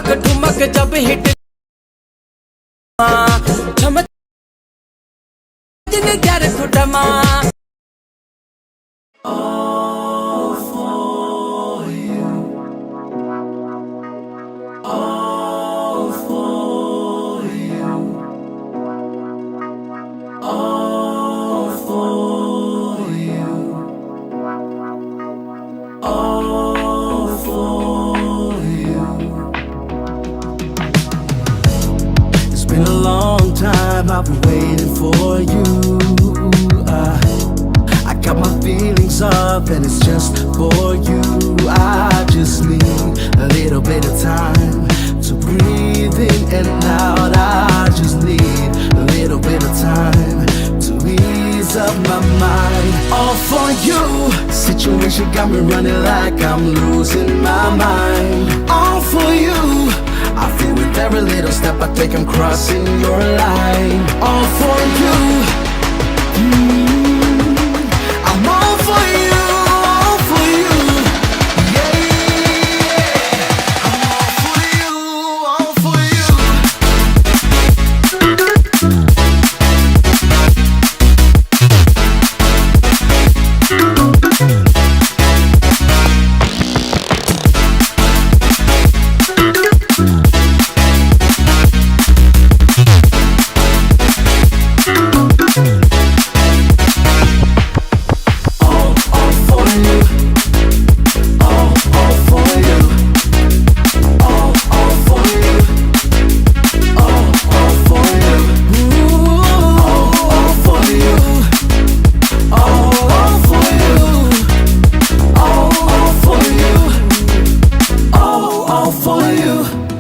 ठुमक ठुमक जब हिट छम दिन Kyar खुटमा all for you, all for you, all for you, all for you. It's been a long time I've been waiting for you. I got my feelings up and it's just for you. I just need a little bit of time to breathe in and out. I just need a little bit of time to ease up my mind. All for you. Situation got me running like I'm losing my mind. All for you. I feel with every little step I take I'm crossing your line. All for you. I'm all for you, all for you. Yeah, I'm all for you, all for you. For you.